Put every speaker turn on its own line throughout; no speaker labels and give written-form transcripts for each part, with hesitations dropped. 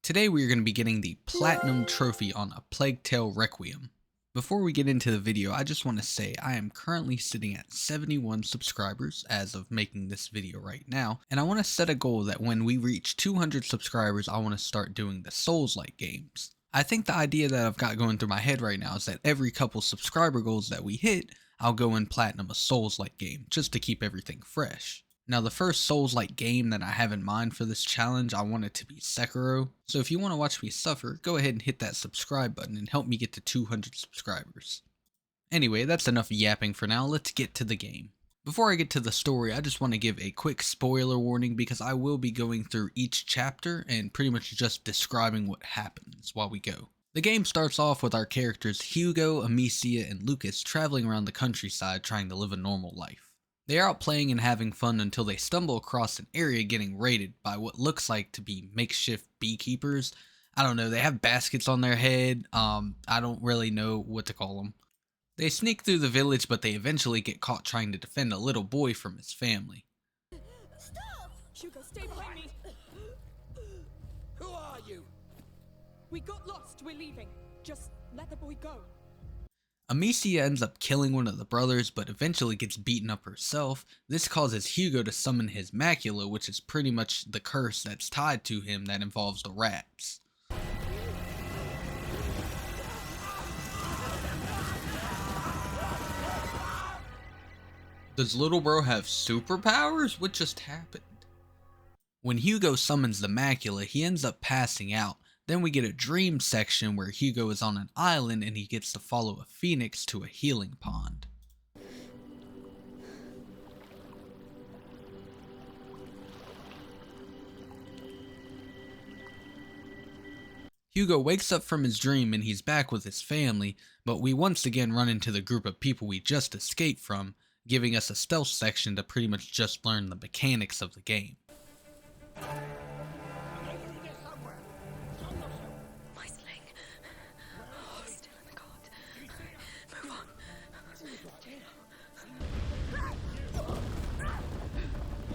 Today we are going to be getting the Platinum Trophy on A Plague Tale Requiem. Before we get into the video, I just want to say I am currently sitting at 71 subscribers as of making this video right now, and I want to set a goal that when we reach 200 subscribers, I want to start doing the Souls-like games. I think the idea that I've got going through my head right now is that every couple subscriber goals that we hit, I'll go and platinum a Souls-like game, just to keep everything fresh. Now the first Souls-like game that I have in mind for this challenge, I want it to be Sekiro, so if you want to watch me suffer, go ahead and hit that subscribe button and help me get to 200 subscribers. Anyway, that's enough yapping for now, let's get to the game. Before I get to the story, I just want to give a quick spoiler warning because I will be going through each chapter and pretty much just describing what happens while we go. The game starts off with our characters Hugo, Amicia, and Lucas traveling around the countryside trying to live a normal life. They are out playing and having fun until they stumble across an area getting raided by what looks like to be makeshift beekeepers. I don't know, they have baskets on their head, I don't really know what to call them. They sneak through the village, but they eventually get caught trying to defend a little boy from his family.
Stop! Hugo, stay behind me!
Who are you?
We got lost, we're leaving. Just let the boy go.
Amicia ends up killing one of the brothers, but eventually gets beaten up herself. This causes Hugo to summon his macula, which is pretty much the curse that's tied to him that involves the rats. Does little bro have superpowers? What just happened? When Hugo summons the macula, he ends up passing out. Then we get a dream section where Hugo is on an island and he gets to follow a phoenix to a healing pond. Hugo wakes up from his dream and he's back with his family, but we once again run into the group of people we just escaped from, giving us a stealth section to pretty much just learn the mechanics of the game.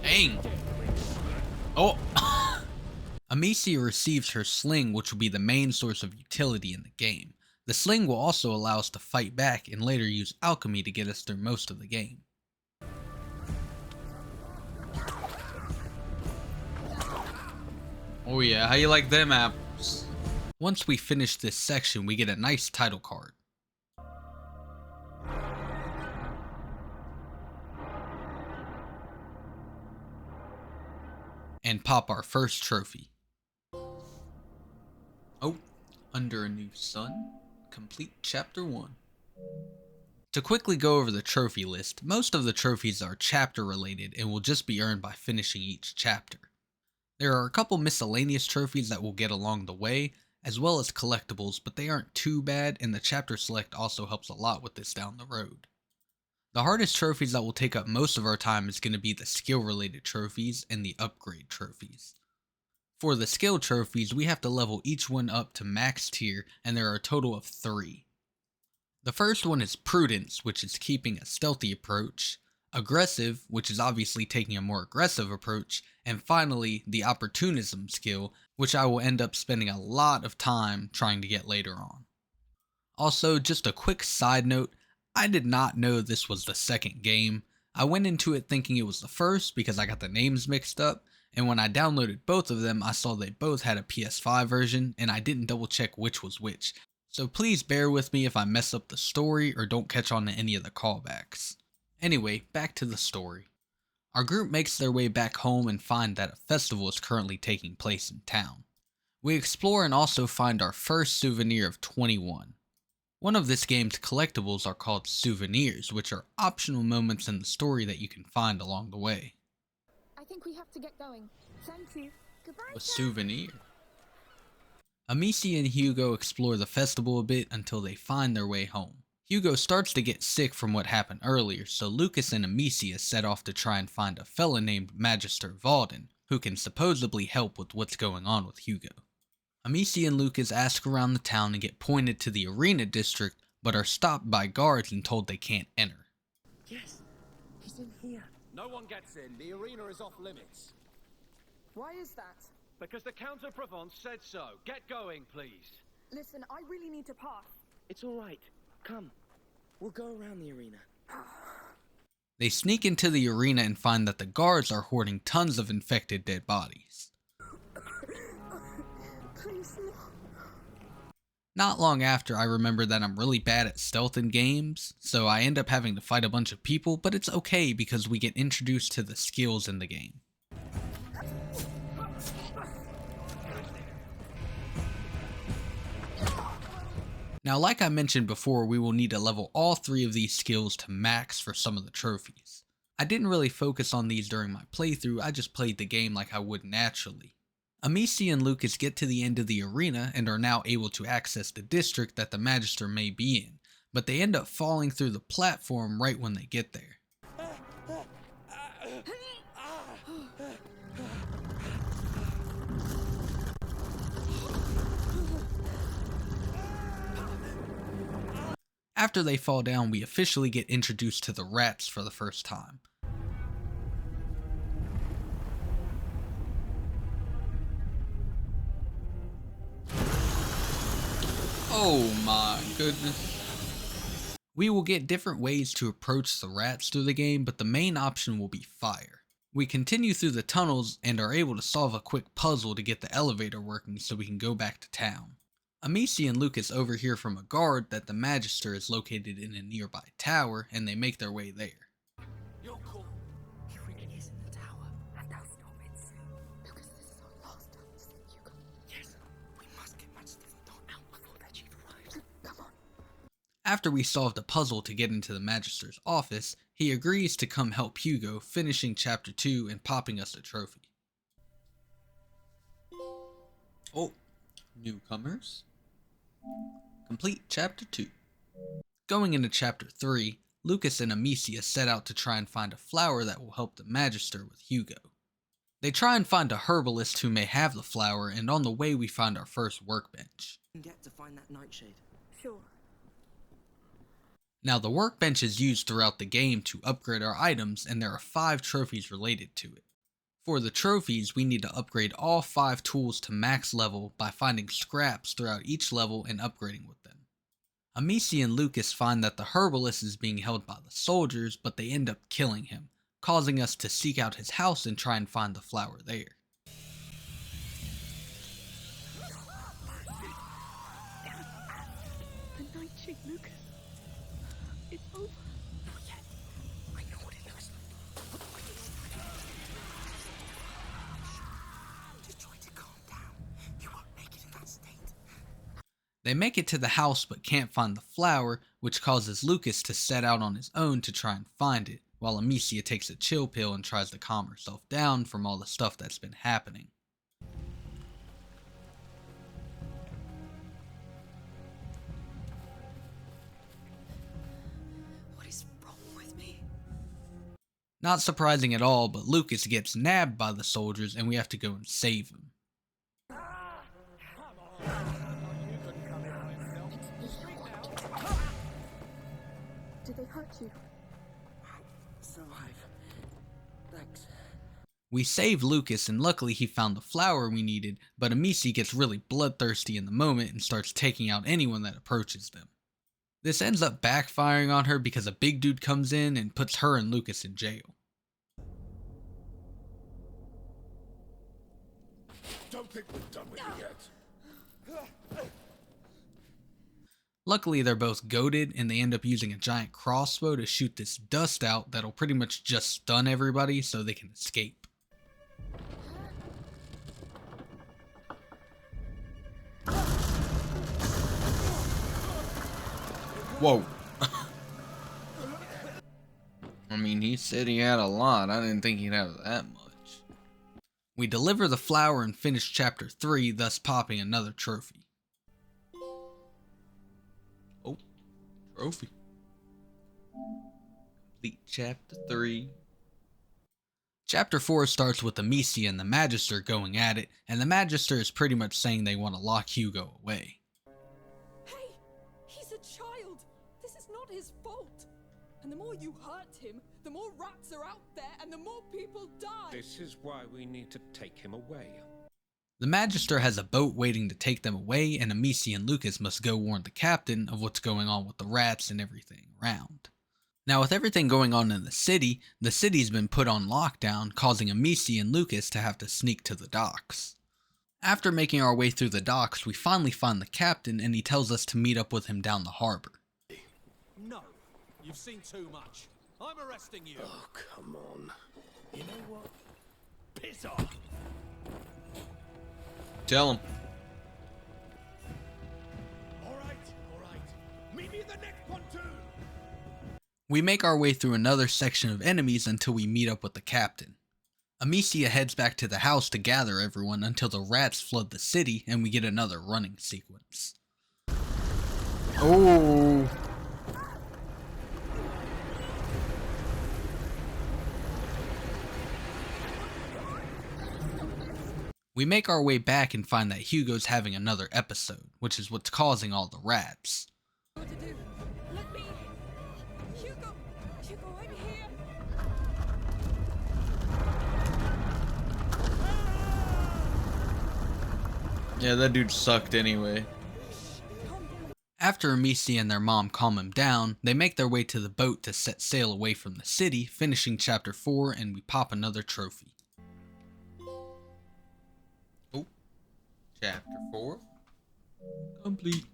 Dang! Oh! Amicia receives her sling, which will be the main source of utility in the game. The sling will also allow us to fight back and later use alchemy to get us through most of the game. Oh yeah, how you like them apples? Once we finish this section, we get a nice title card. And pop our first trophy. Oh, Under a New Sun, complete chapter 1. To quickly go over the trophy list, most of the trophies are chapter related and will just be earned by finishing each chapter. There are a couple miscellaneous trophies that we'll get along the way, as well as collectibles, but they aren't too bad and the chapter select also helps a lot with this down the road. The hardest trophies that will take up most of our time is going to be the skill related trophies and the upgrade trophies. For the skill trophies, we have to level each one up to max tier, and there are a total of 3. The first one is Prudence, which is keeping a stealthy approach, Aggressive, which is obviously taking a more aggressive approach, and finally the Opportunism skill, which I will end up spending a lot of time trying to get later on. Also, just a quick side note, I did not know this was the second game. I went into it thinking it was the first because I got the names mixed up, and when I downloaded both of them I saw they both had a PS5 version and I didn't double check which was which. So please bear with me if I mess up the story or don't catch on to any of the callbacks. Anyway, back to the story. Our group makes their way back home and find that a festival is currently taking place in town. We explore and also find our first souvenir of 21. One of this game's collectibles are called souvenirs, which are optional moments in the story that you can find along the way.
I think we have to get going. Thank you. Goodbye.
A souvenir. Amicia and Hugo explore the festival a bit until they find their way home. Hugo starts to get sick from what happened earlier, so Lucas and Amicia set off to try and find a fella named Magister Valden, who can supposedly help with what's going on with Hugo. Amicia and Lucas ask around the town and get pointed to the arena district, but are stopped by guards and told they can't enter.
Yes, he's in here.
No one gets in. The arena is off limits.
Why is that?
Because the Count of Provence said so. Get going, please.
Listen, I really need to pass.
It's all right. Come. We'll go around the arena.
They sneak into the arena and find that the guards are hoarding tons of infected dead bodies.
Please, no.
Not long after, I remember that I'm really bad at stealth in games, so I end up having to fight a bunch of people, but it's okay because we get introduced to the skills in the game. Now, like I mentioned before, we will need to level all 3 of these skills to max for some of the trophies. I didn't really focus on these during my playthrough, I just played the game like I would naturally. Amici and Lucas get to the end of the arena and are now able to access the district that the Magister may be in, but they end up falling through the platform right when they get there. After they fall down, we officially get introduced to the rats for the first time. Oh my goodness. We will get different ways to approach the rats through the game, but the main option will be fire. We continue through the tunnels and are able to solve a quick puzzle to get the elevator working so we can go back to town. Amici and Lucas overhear from a guard that the Magister is located in a nearby tower, and they make their way there.
You're cool. He really is in the tower. And they'll stop it soon.
Lucas, this is our last time to see Hugo.
Yes. We must get Magister not out before their chief arrives.
Come on.
After we solve the puzzle to get into the Magister's office, he agrees to come help Hugo, finishing Chapter 2 and popping us a trophy. Oh, newcomers. Complete Chapter 2. Going into Chapter 3, Lucas and Amicia set out to try and find a flower that will help the Magister with Hugo. They try and find a herbalist who may have the flower, and on the way we find our first workbench.
Get to find that nightshade.
Sure.
Now the workbench is used throughout the game to upgrade our items, and there are 5 trophies related to it. For the trophies, we need to upgrade all 5 tools to max level by finding scraps throughout each level and upgrading with them. Amici and Lucas find that the herbalist is being held by the soldiers, but they end up killing him, causing us to seek out his house and try and find the flower there.
The nightshade, Lucas. It's over.
Not yet. I know what it looks like. Just try to calm down. You won't make it in that state.
They make it to the house but can't find the flower, which causes Lucas to set out on his own to try and find it, while Amicia takes a chill pill and tries to calm herself down from all the stuff that's been happening.
What is wrong with me?
Not surprising at all, but Lucas gets nabbed by the soldiers and we have to go and save him.
Did they hurt you?
Survive. Thanks.
We save Lucas and luckily he found the flower we needed, but Amici gets really bloodthirsty in the moment and starts taking out anyone that approaches them. This ends up backfiring on her because a big dude comes in and puts her and Lucas in jail.
Don't think we're done with you yet.
Luckily they're both goated and they end up using a giant crossbow to shoot this dust out that'll pretty much just stun everybody so they can escape. Whoa. I mean, he said he had a lot. I didn't think he'd have that much. We deliver the flower and finish Chapter 3, thus popping another trophy. Oh, trophy. Complete Chapter 3. Chapter 4 starts with Amicia and the Magister going at it, and the Magister is pretty much saying they want to lock Hugo away.
Hey! He's a child! This is not his fault! And the more you hurt him, the more rats are out there and the more people die!
This is why we need to take him away.
The Magister has a boat waiting to take them away, and Amici and Lucas must go warn the captain of what's going on with the rats and everything around. Now, with everything going on in the city's been put on lockdown, causing Amici and Lucas to have to sneak to the docks. After making our way through the docks, we finally find the captain, and he tells us to meet up with him down the harbor.
No, you've seen too much. I'm arresting you.
Oh, come on. You know what? Piss off.
Tell him.
All right. Meet me in the next pontoon.
We make our way through another section of enemies until we meet up with the captain. Amicia heads back to the house to gather everyone until the rats flood the city and we get another running sequence. Oh! We make our way back and find that Hugo's having another episode, which is what's causing all the rats.
What to do? Let me. Hugo, I'm here.
Yeah, that dude sucked anyway. After Amici and their mom calm him down, they make their way to the boat to set sail away from the city, finishing chapter 4, and we pop another trophy. Oh, chapter 4 complete.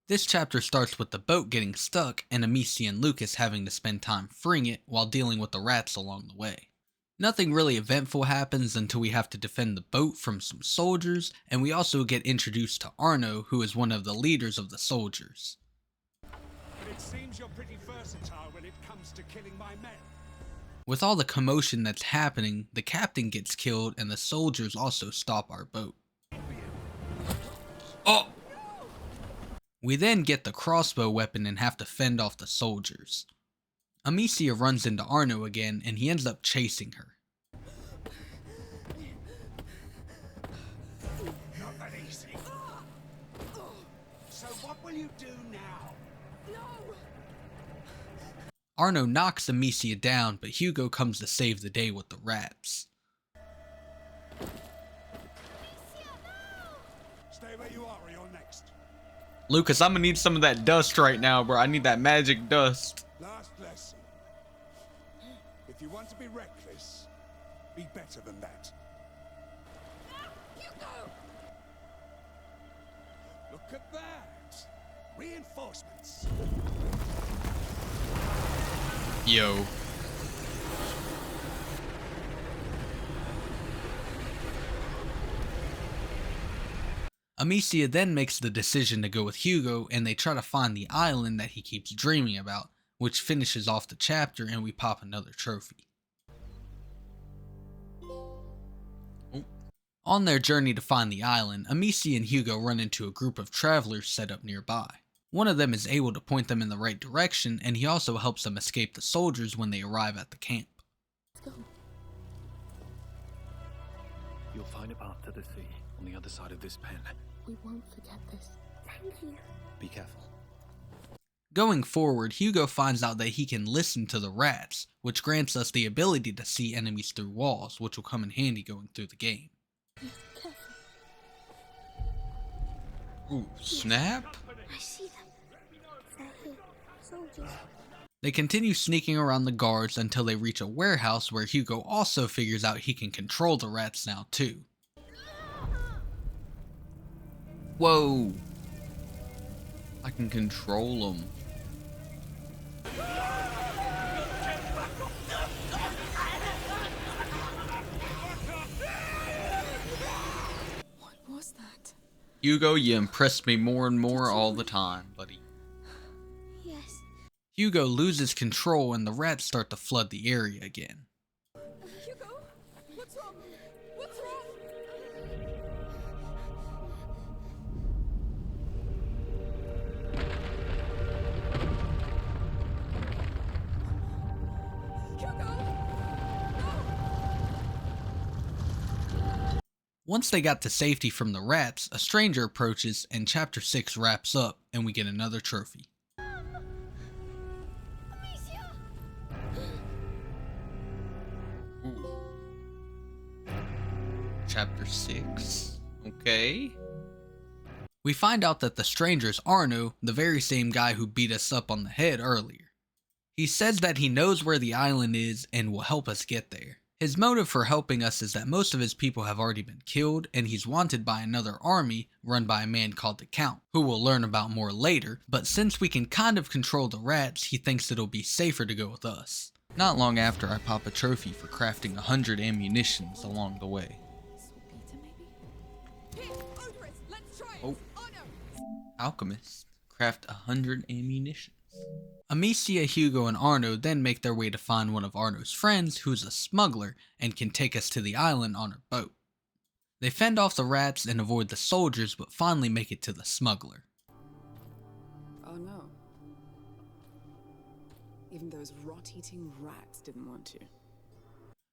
This chapter starts with the boat getting stuck and Amici and Lucas having to spend time freeing it while dealing with the rats along the way. Nothing really eventful happens until we have to defend the boat from some soldiers, and we also get introduced to Arno, who is one of the leaders of the soldiers.
But it seems you're pretty versatile when it comes to killing my men.
With all the commotion that's happening, the captain gets killed and the soldiers also stop our boat. Oh! We then get the crossbow weapon and have to fend off the soldiers. Amicia runs into Arno again and he ends up chasing her.
Not that easy. So what will you do now?
No!
Arno knocks Amicia down, but Hugo comes to save the day with the rats.
Stay where you are or you're next.
Lucas, I'm gonna need some of that dust right now, bro. I need that magic dust.
Last lesson. If you want to be reckless, be better than that.
Hugo!
Look at that. Reinforcements.
Yo. Amicia then makes the decision to go with Hugo and they try to find the island that he keeps dreaming about, which finishes off the chapter and we pop another trophy. On their journey to find the island, Amici and Hugo run into a group of travelers set up nearby. One of them is able to point them in the right direction, and he also helps them escape the soldiers when they arrive at the camp.
Let's go.
You'll find a path to the sea on the other side of this pen.
We won't forget this. Thank you.
Be careful.
Going forward, Hugo finds out that he can listen to the rats, which grants us the ability to see enemies through walls, which will come in handy going through the game.
Careful.
Ooh, snap!
I see them. They're here. Soldiers.
They continue sneaking around the guards until they reach a warehouse where Hugo also figures out he can control the rats now too. Whoa! I can control them.
What was that?
Hugo, you impress me more and more all the time, buddy.
Yes.
Hugo loses control and the rats start to flood the area again.
Hugo? What's wrong? What's wrong? Hugo! No!
Once they got to safety from the rats, a stranger approaches and chapter 6 wraps up and we get another trophy. chapter 6. Okay. We find out that the stranger is Arno, the very same guy who beat us up on the head earlier. He says that he knows where the island is and will help us get there. His motive for helping us is that most of his people have already been killed, and he's wanted by another army run by a man called the Count, who we'll learn about more later, but since we can kind of control the rats, he thinks it'll be safer to go with us. Not long after, I pop a trophy for crafting 100 ammunitions along the way.
Here, Odorous, let's try it.
Oh.
No.
Alchemist, craft 100 ammunitions. Amicia, Hugo, and Arno then make their way to find one of Arno's friends who's a smuggler and can take us to the island on her boat. They fend off the rats and avoid the soldiers but finally make it to the smuggler.
Oh no. Even those rot-eating rats didn't want to.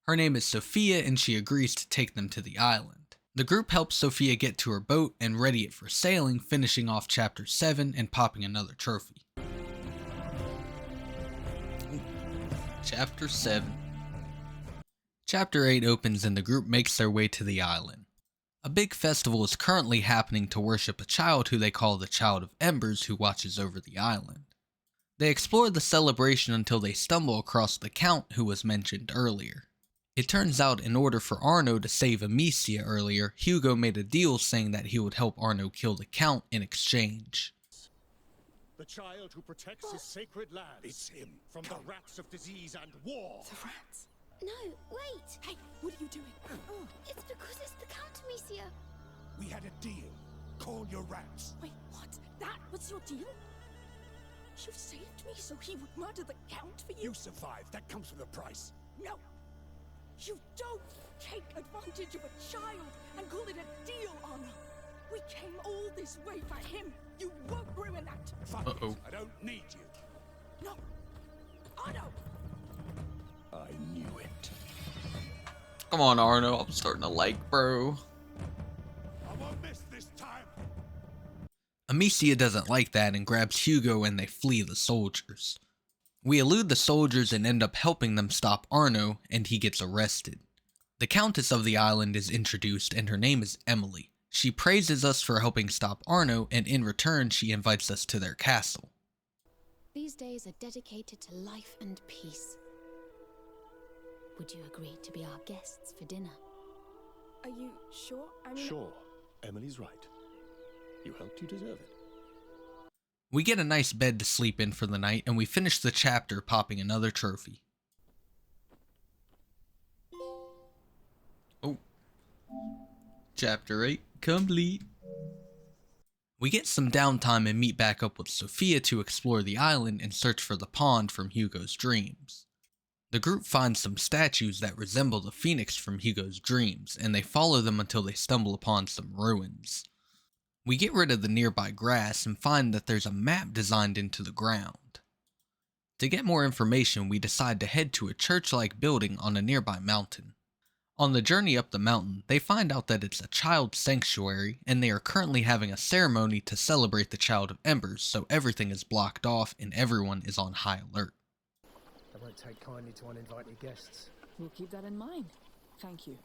Her name is Sophia and she agrees to take them to the island. The group helps Sophia get to her boat and ready it for sailing, finishing off chapter 7 and popping another trophy. Chapter 7. Chapter 8 opens and the group makes their way to the island. A big festival is currently happening to worship a child who they call the Child of Embers, who watches over the island. They explore the celebration until they stumble across the Count who was mentioned earlier. It turns out in order for Arno to save Amicia earlier, Hugo made a deal saying that he would help Arno kill the Count in exchange.
The child who protects his sacred land. It's him. From the rats of disease and war.
The rats.
No, wait!
Hey, what are you doing?
Oh, it's because it's the Count, Amicia.
We had a deal. Call your rats.
Wait, what? That was your deal? You saved me so he would murder the Count for you?
You survived. That comes with a price.
No! You don't take advantage of a child and call it a deal, Arno. We came all this way for him. You won't ruin that.
Fuck
Uh-oh.
it. I don't need you.
No. Arno!
I knew it.
Come on, Arno, I'm starting to like, bro.
I won't miss this time.
Amicia doesn't like that and grabs Hugo and they flee the soldiers. We elude the soldiers and end up helping them stop Arno, and he gets arrested. The Countess of the island is introduced and her name is Emily. She praises us for helping stop Arno, and in return she invites us to their castle.
These days are dedicated to life and peace. Would you agree to be our guests for dinner?
Are you sure? I mean...
Sure, Emily's right. You helped, you deserve it.
We get a nice bed to sleep in for the night, and we finish the chapter popping another trophy. Oh. Chapter 8 complete. We get some downtime and meet back up with Sophia to explore the island and search for the pond from Hugo's dreams. The group finds some statues that resemble the phoenix from Hugo's dreams, and they follow them until they stumble upon some ruins. We get rid of the nearby grass and find that there's a map designed into the ground. To get more information, we decide to head to a church-like building on a nearby mountain. On the journey up the mountain, they find out that it's a child sanctuary, and they are currently having a ceremony to celebrate the Child of Embers, so everything is blocked off and everyone is on high alert.
I won't take kindly to uninvited guests.
We'll keep that in mind. Thank you.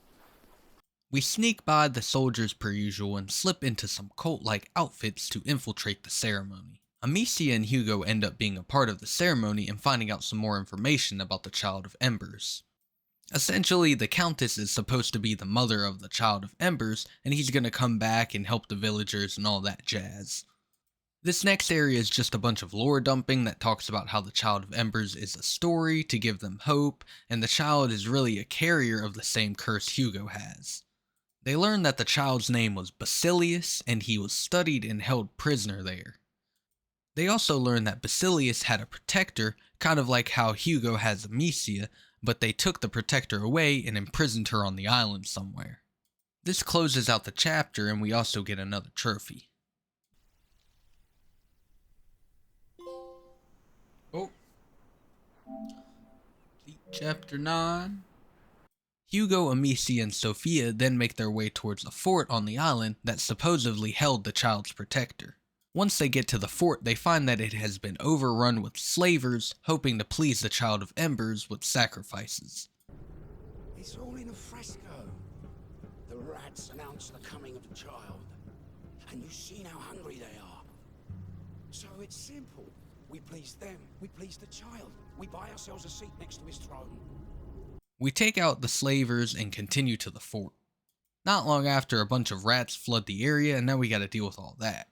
We sneak by the soldiers per usual and slip into some cult-like outfits to infiltrate the ceremony. Amicia and Hugo end up being a part of the ceremony and finding out some more information about the Child of Embers. Essentially, the Countess is supposed to be the mother of the Child of Embers, and he's gonna come back and help the villagers and all that jazz. This next area is just a bunch of lore dumping that talks about how the Child of Embers is a story to give them hope, and the child is really a carrier of the same curse Hugo has. They learn that the child's name was Basilius, and he was studied and held prisoner there. They also learn that Basilius had a protector, kind of like how Hugo has Amicia, but they took the protector away and imprisoned her on the island somewhere. This closes out the chapter, and we also get another trophy. Oh. Chapter 9. Hugo, Amicia, and Sophia then make their way towards a fort on the island that supposedly held the child's protector. Once they get to the fort, they find that it has been overrun with slavers, hoping to please the Child of Embers with sacrifices.
It's all in a fresco. The
rats announce the coming of the child. And you've seen how hungry they are. So it's simple. We please them, we please the child. We buy ourselves a seat next to his throne.
We take out the slavers and continue to the fort. Not long after, a bunch of rats flood the area, and now we gotta deal with all that.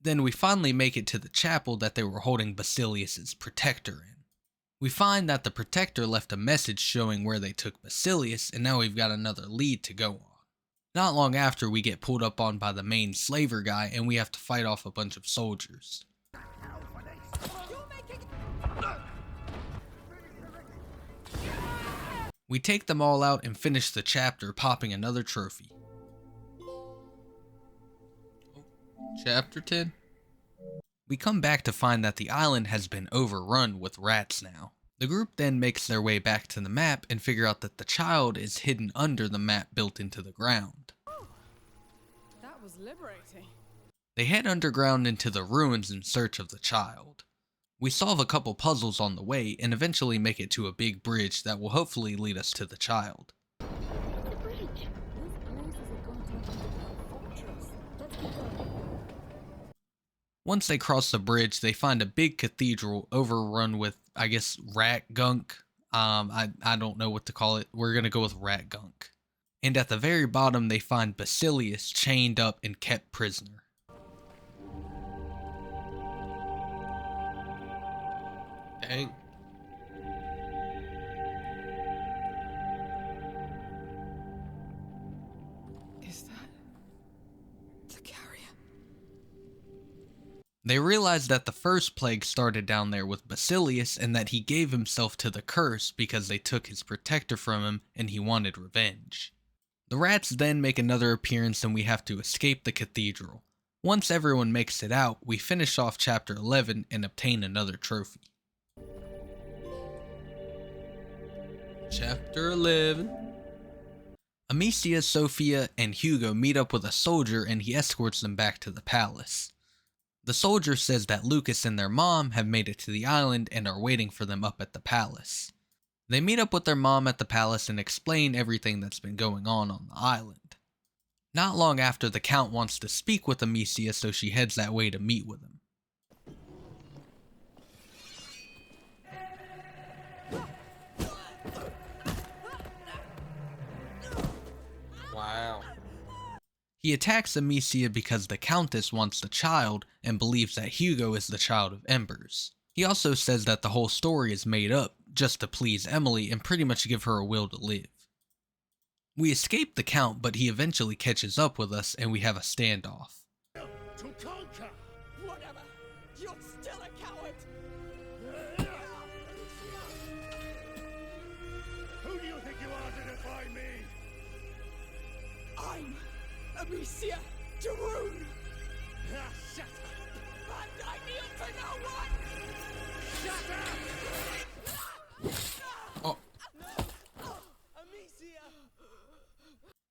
Then we finally make it to the chapel that they were holding Basilius's protector in. We find that the protector left a message showing where they took Basilius, and now we've got another lead to go on. Not long after, we get pulled up on by the main slaver guy, and we have to fight off a bunch of soldiers. We take them all out and finish the chapter, popping another trophy. Chapter 10. We come back to find that the island has been overrun with rats now. The group then makes their way back to the map and figure out that the child is hidden under the map built into the ground.
That was liberating.
They head underground into the ruins in search of the child. We solve a couple puzzles on the way and eventually make it to a big bridge that will hopefully lead us to the child.
The bridge. This place is a goddamn fortress. Let's keep going.
Once they cross the bridge, they find a big cathedral overrun with, I guess, rat gunk. I don't know what to call it. We're gonna go with rat gunk. And at the very bottom, they find Basilius chained up and kept prisoner. Dang.
Is that the carrier?
They realize that the first plague started down there with Basilius and that he gave himself to the curse because they took his protector from him and he wanted revenge. The rats then make another appearance and we have to escape the cathedral. Once everyone makes it out, we finish off chapter 11 and obtain another trophy. Chapter 11. Amicia, Sophia, and Hugo meet up with a soldier and he escorts them back to the palace. The soldier says that Lucas and their mom have made it to the island and are waiting for them up at the palace. They meet up with their mom at the palace and explain everything that's been going on the island. Not long after, the Count wants to speak with Amicia, so she heads that way to meet with him. Wow. He attacks Amicia because the Countess wants the child and believes that Hugo is the child of Embers. He also says that the whole story is made up just to please Emily and pretty much give her a will to live. We escape the Count, but he eventually catches up with us and we have a standoff.
To conquer!
Whatever. You're still a coward.
Who do you think you are to defy me?
I'm Amicia Daroon.
Ah, shut up!
And I kneel to no one.
Shut up!
Oh.
Amicia.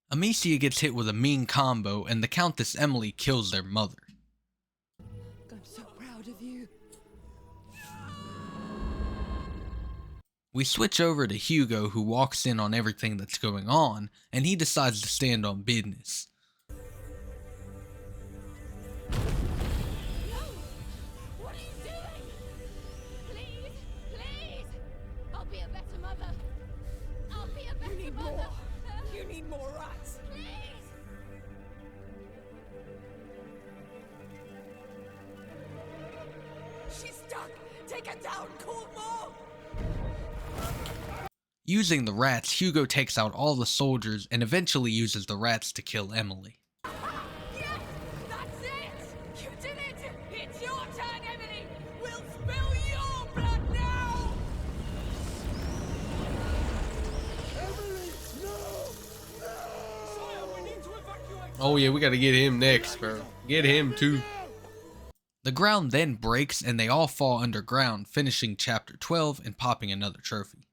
Amicia gets hit with a mean combo and the Countess Emily kills their mother.
I'm so proud of you.
We switch over to Hugo, who walks in on everything that's going on, and he decides to stand on business.
No! What are you doing? Please, please! I'll be a better mother. I'll be a better
You need
mother.
more. You need more rats.
Please!
She's stuck. Take her down. Call more.
Using the rats, Hugo takes out all the soldiers and eventually uses the rats to kill Emily.
Yes, that's it. You did it. It's your turn, Emily. We'll spill your blood now.
Emily! No!
Sire, we need to evacuate.
Oh yeah, we gotta get him next, bro. Get him too.
The ground then breaks and they all fall underground, finishing chapter 12 and popping another trophy.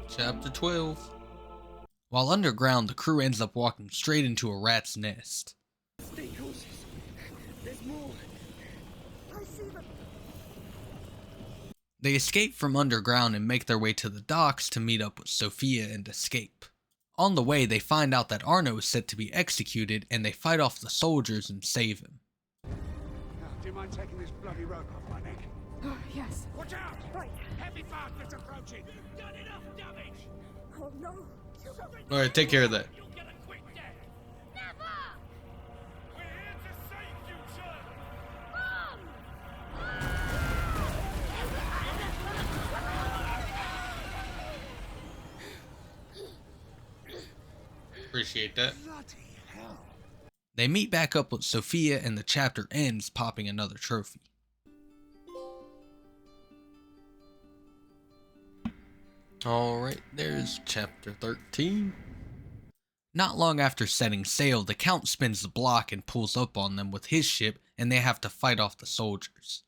Chapter 12. While underground, the crew ends up walking straight into a rat's nest.
Stay cautious. There's more. I see them.
They escape from underground and make their way to the docks to meet up with Sophia and escape. On the way, they find out that Arno is set to be executed, and they fight off the soldiers and save him.
Now, do you mind taking this bloody rope off my neck?
Oh, yes.
Watch out! Right. Heavy bastards approaching! You've done enough damage!
Oh no!
Alright, take care of that.
You'll get a quick death! Never! We're here to save you, child!
Appreciate that.
Bloody hell!
They meet back up with Sophia, and the chapter ends popping another trophy.
Alright, there's chapter 13.
Not long after setting sail, the Count spins the block and pulls up on them with his ship, and they have to fight off the soldiers.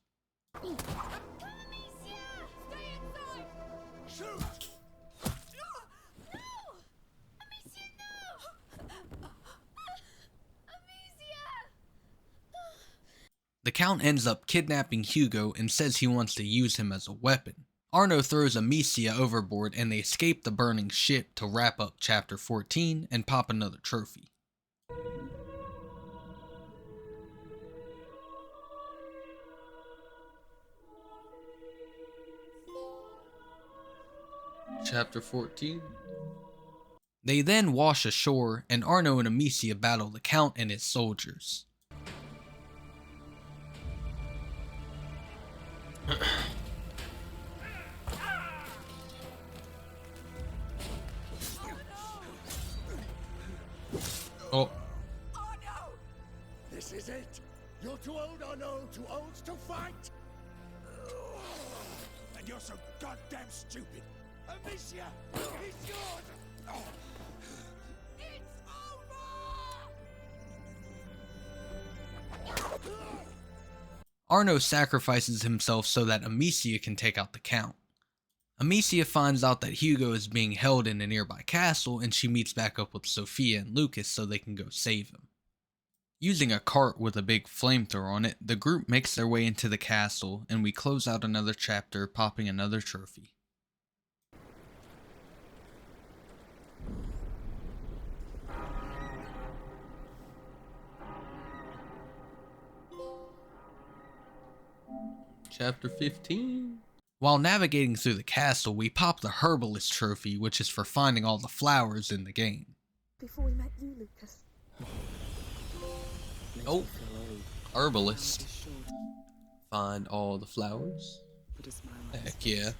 The Count ends up kidnapping Hugo and says he wants to use him as a weapon. Arno throws Amicia overboard and they escape the burning ship to wrap up chapter 14 and pop another trophy.
Chapter 14.
They then wash ashore and Arno and Amicia battle the Count and his soldiers.
Oh.
This is it! You're too old, or no, too old to fight! And you're so goddamn stupid! Amicia! He's yours! It's over!
Arno sacrifices himself so that Amicia can take out the Count. Amicia finds out that Hugo is being held in a nearby castle and she meets back up with Sophia and Lucas so they can go save him. Using a cart with a big flamethrower on it, the group makes their way into the castle and we close out another chapter, popping another trophy.
Chapter 15.
While navigating through the castle, we pop the Herbalist trophy, which is for finding all the flowers in the game.
Before we met you, Lucas.
Oh, Herbalist. Find all the flowers. Heck yeah.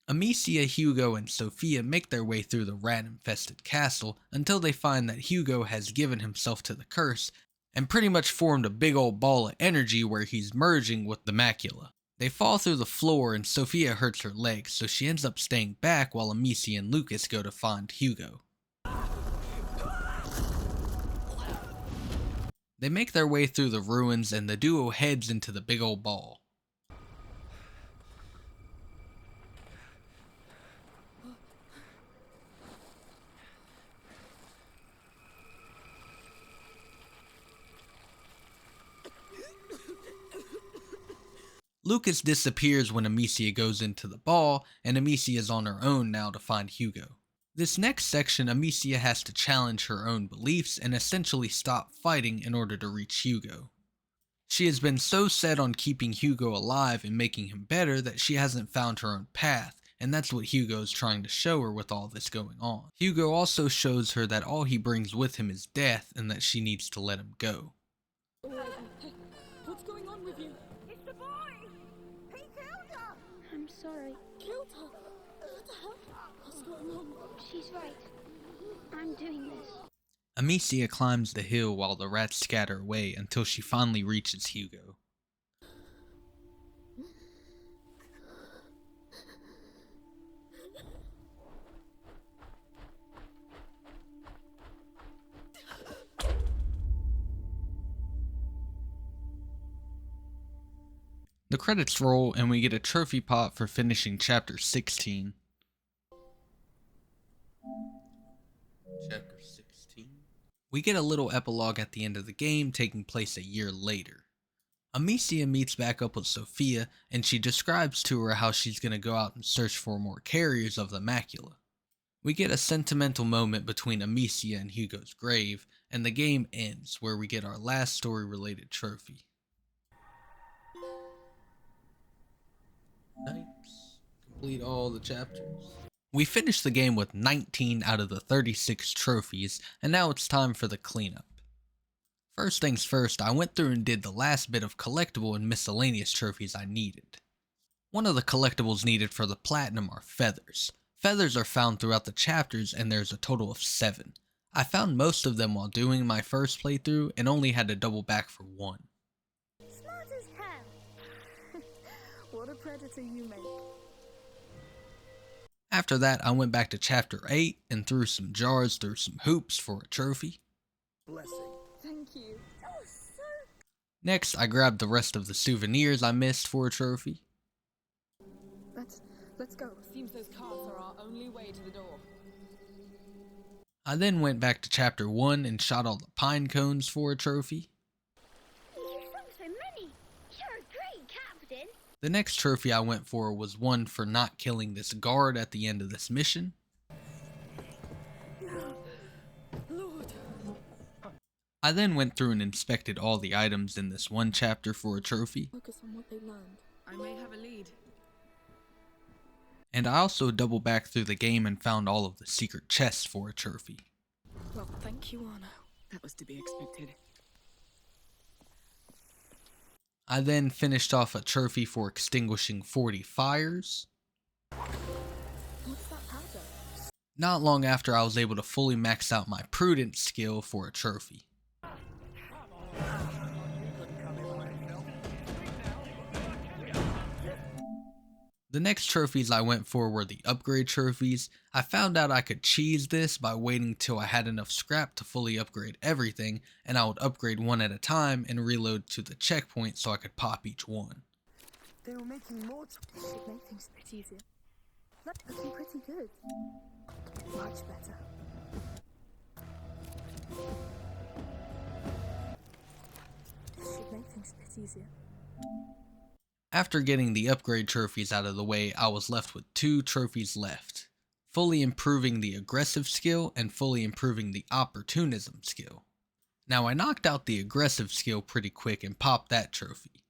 Amicia, Hugo, and Sophia make their way through the rat-infested castle until they find that Hugo has given himself to the curse and pretty much formed a big old ball of energy where he's merging with the macula. They fall through the floor and Sophia hurts her leg, so she ends up staying back while Amicia and Lucas go to find Hugo. They make their way through the ruins and the duo heads into the big old ball. Lucas disappears when Amicia goes into the ball, and Amicia is on her own now to find Hugo. This next section, Amicia has to challenge her own beliefs and essentially stop fighting in order to reach Hugo. She has been so set on keeping Hugo alive and making him better that she hasn't found her own path, and that's what Hugo is trying to show her with all this going on. Hugo also shows her that all he brings with him is death and that she needs to let him go.
Hey, what's going on with you?
It's the boy! He killed her!
I'm sorry.
Killed her? What the hell? What's going on?
She's right. I'm doing this.
Amicia climbs the hill while the rats scatter away until she finally reaches Hugo. The credits roll and we get a trophy pot for finishing chapter 16.
Chapter 16.
We get a little epilogue at the end of the game taking place a year later. Amicia meets back up with Sophia, and she describes to her how she's going to go out and search for more carriers of the macula. We get a sentimental moment between Amicia and Hugo's grave, and the game ends where we get our last story-related trophy. Nice. Complete all the chapters. We finished the game with 19 out of the 36 trophies, and now it's time for the cleanup. First things first, I went through and did the last bit of collectible and miscellaneous trophies I needed. One of the collectibles needed for the platinum are feathers. Feathers are found throughout the chapters, and there's a total of 7. I found most of them while doing my first playthrough and only had to double back for 1.
Smart as hell. What a predator you make.
After that, I went back to chapter 8 and threw some jars through some hoops for a trophy.
Blessing.
Thank you. Oh, so...
Next, I grabbed the rest of the souvenirs I missed for a trophy.
Let's go. Seems those carts are our only way to the door.
I then went back to chapter 1 and shot all the pine cones for a trophy.
You found so many. You're a great captain.
The next trophy I went for was one for not killing this guard at the end of this mission.
Lord.
I then went through and inspected all the items in this one chapter for a trophy.
Focus on what they learned. I may have a lead.
And I also double back through the game and found all of the secret chests for a trophy.
Well, thank you, Anna. That was to be expected.
I then finished off a trophy for extinguishing 40 fires.
What's that powder?
Not long after, I was able to fully max out my prudence skill for a trophy. The next trophies I went for were the upgrade trophies. I found out I could cheese this by waiting till I had enough scrap to fully upgrade everything, and I would upgrade one at a time and reload to the checkpoint so I could pop each one.
They were making more.
This should make things a bit easier. Looking pretty good. Much better. This should make things a bit easier.
After getting the upgrade trophies out of the way, I was left with 2 trophies left. Fully improving the aggressive skill and fully improving the opportunism skill. Now I knocked out the aggressive skill pretty quick and popped that trophy.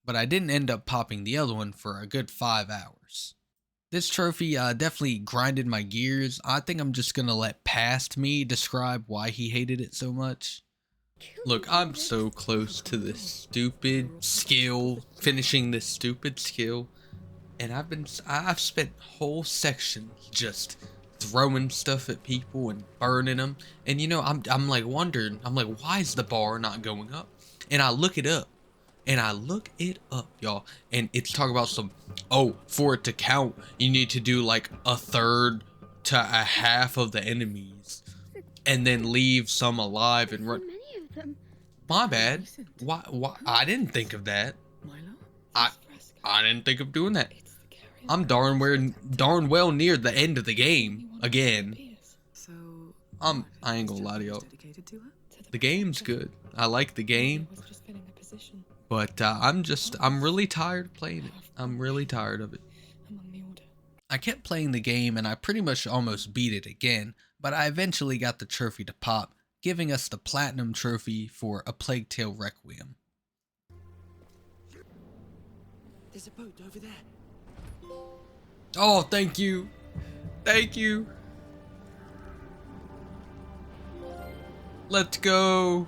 But I didn't end up popping the other one for a good 5 hours. This trophy definitely grinded my gears. I think I'm just gonna let past me describe why he hated it so much. Look, I'm so close to this stupid skill, finishing this stupid skill, and I've spent whole sections just throwing stuff at people and burning them, and you know, I'm like wondering, why is the bar not going up? And I look it up, y'all, and it's talking about some, oh, for it to count, you need to do like a third to a half of the enemies, and then leave some alive and run. My bad. Why? I didn't think of that. I didn't think of doing that. I'm darn well near the end of the game again. I ain't gonna lie to y'all. The game's good. I like the game, but I'm really tired of playing it. I'm really tired of it. I kept playing the game and I pretty much almost beat it again, but I eventually got the trophy to pop, giving us the platinum trophy for A Plague Tale Requiem.
There's a boat over there.
Oh, thank you. Thank you. Let's go.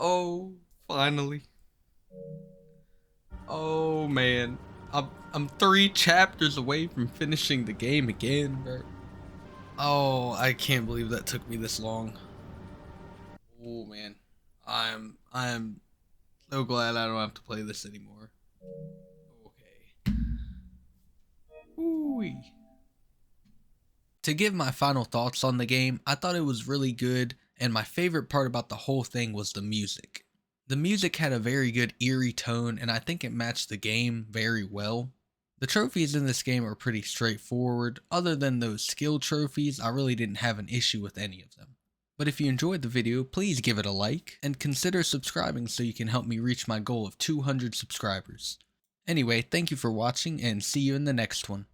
Oh, finally. Oh man. I'm 3 chapters away from finishing the game again, bro. Oh, I can't believe that took me this long. Oh man, I am so glad I don't have to play this anymore. Okay. Ooh-wee. To give my final thoughts on the game, I thought it was really good, and my favorite part about the whole thing was the music. The music had a very good eerie tone, and I think it matched the game very well. The trophies in this game are pretty straightforward. Other than those skill trophies, I really didn't have an issue with any of them. But if you enjoyed the video, please give it a like, and consider subscribing so you can help me reach my goal of 200 subscribers. Anyway, thank you for watching, and see you in the next one.